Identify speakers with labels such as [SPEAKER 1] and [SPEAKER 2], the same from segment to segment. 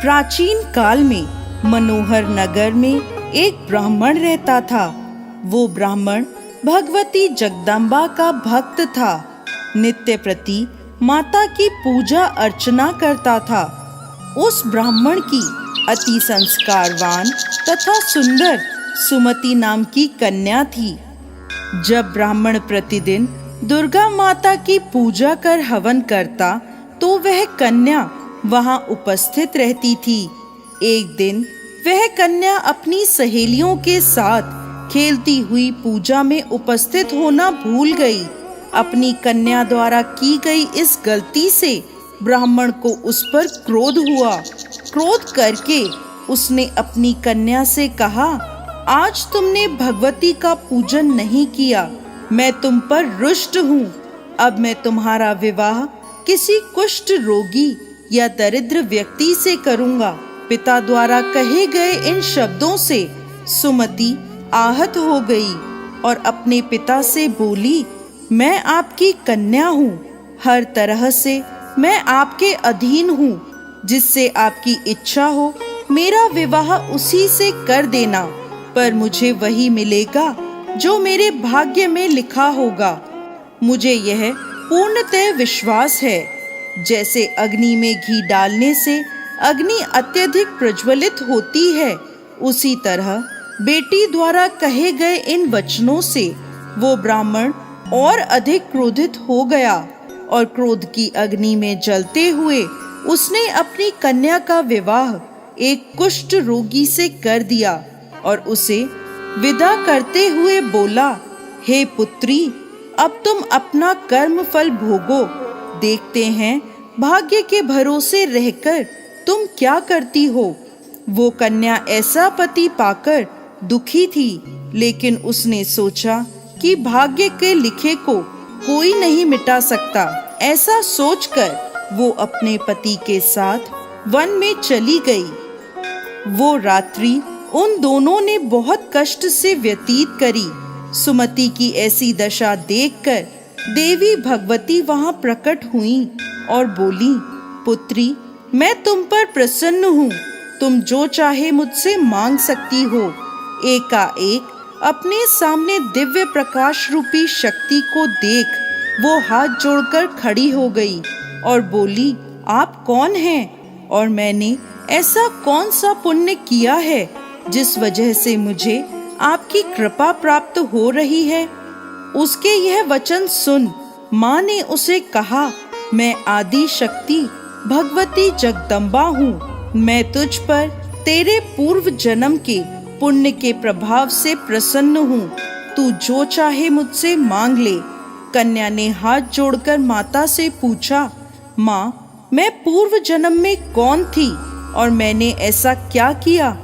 [SPEAKER 1] प्राचीन काल में मनोहर नगर में एक ब्राह्मण रहता था। वो ब्राह्मण भगवती जगदम्बा का भक्त था। नित्य प्रति माता की पूजा अर्चना करता था। उस ब्राह्मण की अति संस्कारवान तथा सुंदर सुमति नाम की कन्या थी। जब ब्राह्मण प्रतिदिन दुर्गा माता की पूजा कर हवन करता तो वह कन्या वहां उपस्थित रहती थी। एक दिन वह कन्या अपनी सहेलियों के साथ खेलती हुई पूजा में उपस्थित होना भूल गई। अपनी कन्या द्वारा की गई इस गलती से ब्राह्मण को उस पर क्रोध हुआ। क्रोध करके उसने अपनी कन्या से कहा, आज तुमने भगवती का पूजन नहीं किया, मैं तुम पर रुष्ट हूँ। अब मैं तुम्हारा विवाह किसी कुष्ठ रोगी या दरिद्र व्यक्ति से करूँगा। पिता द्वारा कहे गए इन शब्दों से सुमति आहत हो गई और अपने पिता से बोली, मैं आपकी कन्या हूँ, हर तरह से मैं आपके अधीन हूँ। जिससे आपकी इच्छा हो मेरा विवाह उसी से कर देना, पर मुझे वही मिलेगा जो मेरे भाग्य में लिखा होगा। मुझे यह पूर्णतः विश्वास है। जैसे अग्नि में घी डालने से अग्नि अत्यधिक प्रज्वलित होती है, उसी तरह बेटी द्वारा कहे गए इन वचनों से वो ब्राह्मण और अधिक क्रोधित हो गया और क्रोध की अग्नि में जलते हुए उसने अपनी कन्या का विवाह एक कुष्ठ रोगी से कर दिया और उसे विदा करते हुए बोला, हे पुत्री, अब तुम अपना कर्म फल भोगो। देखते हैं भाग्य के भरोसे रहकर तुम क्या करती हो। वो कन्या ऐसा पति पाकर दुखी थी, लेकिन उसने सोचा कि भाग्य के लिखे को कोई नहीं मिटा सकता। ऐसा सोचकर वो अपने पति के साथ वन में चली गई। वो रात्रि उन दोनों ने बहुत कष्ट से व्यतीत करी। सुमति की ऐसी दशा देखकर देवी भगवती वहां प्रकट हुई और बोली, पुत्री, मैं तुम पर प्रसन्न हूँ, तुम जो चाहे मुझसे मांग सकती हो। एकाएक अपने सामने दिव्य प्रकाश रूपी शक्ति को देख वो हाथ जोड़कर खड़ी हो गई और बोली, आप कौन हैं और मैंने ऐसा कौन सा पुण्य किया है जिस वजह से मुझे आपकी कृपा प्राप्त हो रही है। उसके यह वचन सुन माँ ने उसे कहा, मैं आदि शक्ति भगवती जगदम्बा हूँ। मैं तुझ पर तेरे पूर्व जन्म के पुण्य के प्रभाव से प्रसन्न हूँ। तू जो चाहे मुझसे मांग ले। कन्या ने हाथ जोड़कर माता से पूछा, माँ, मैं पूर्व जन्म में कौन थी और मैंने ऐसा क्या किया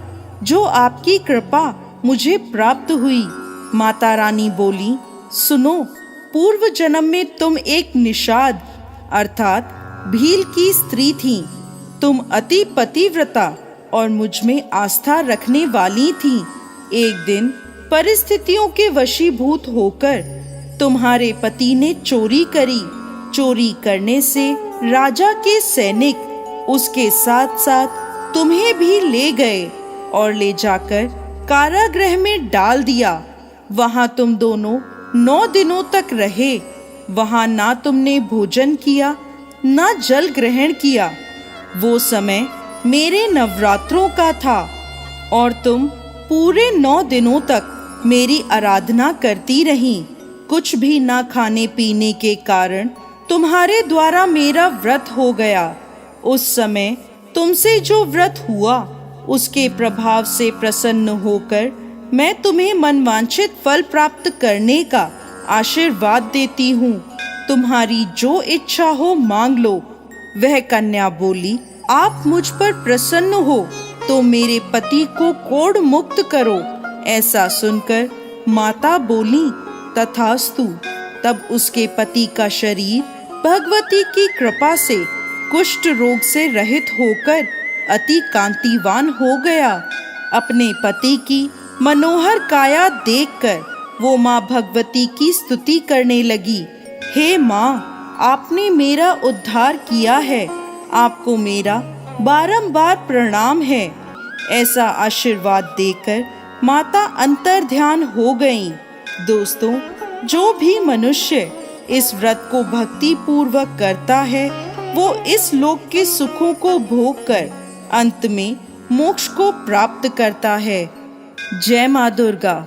[SPEAKER 1] जो आपकी कृपा मुझे प्राप्त हुई। माता रानी बोली, सुनो, पूर्व जन्म में तुम एक निषाद अर्थात भील की स्त्री थी। तुम अति पतिव्रता और मुझ में आस्था रखने वाली थी। एक दिन परिस्थितियों के वशीभूत होकर तुम्हारे पति ने चोरी करी। चोरी करने से राजा के सैनिक उसके साथ साथ तुम्हें भी ले गए और ले जाकर कारागृह में डाल दिया। वहां तुम दोनों 9 दिनों तक रहे। वहां ना तुमने भोजन किया ना जल ग्रहण किया। वो समय मेरे नवरात्रों का था और तुम पूरे 9 दिनों तक मेरी आराधना करती रही। कुछ भी ना खाने पीने के कारण तुम्हारे द्वारा मेरा व्रत हो गया। उस समय तुमसे जो व्रत हुआ उसके प्रभाव से प्रसन्न होकर मैं तुम्हें मनवांछित फल प्राप्त करने का आशीर्वाद देती हूँ। तुम्हारी जो इच्छा हो मांग लो। वह कन्या बोली, आप मुझ पर प्रसन्न हो तो मेरे पति को कोढ़ मुक्त करो। ऐसा सुनकर माता बोली, तथास्तु। तब उसके पति का शरीर भगवती की कृपा से कुष्ठ रोग से रहित होकर अति कांतिवान हो गया। अपने पति की मनोहर काया देखकर वो माँ भगवती की स्तुति करने लगी, हे माँ, आपने मेरा उद्धार किया है। आपको मेरा बारंबार प्रणाम है। ऐसा आशीर्वाद देकर माता अंतर ध्यान हो गईं। दोस्तों, जो भी मनुष्य इस व्रत को भक्ति पूर्वक करता है वो इस लोक के सुखों को भोग कर अंत में मोक्ष को प्राप्त करता है। जय माँ दुर्गा।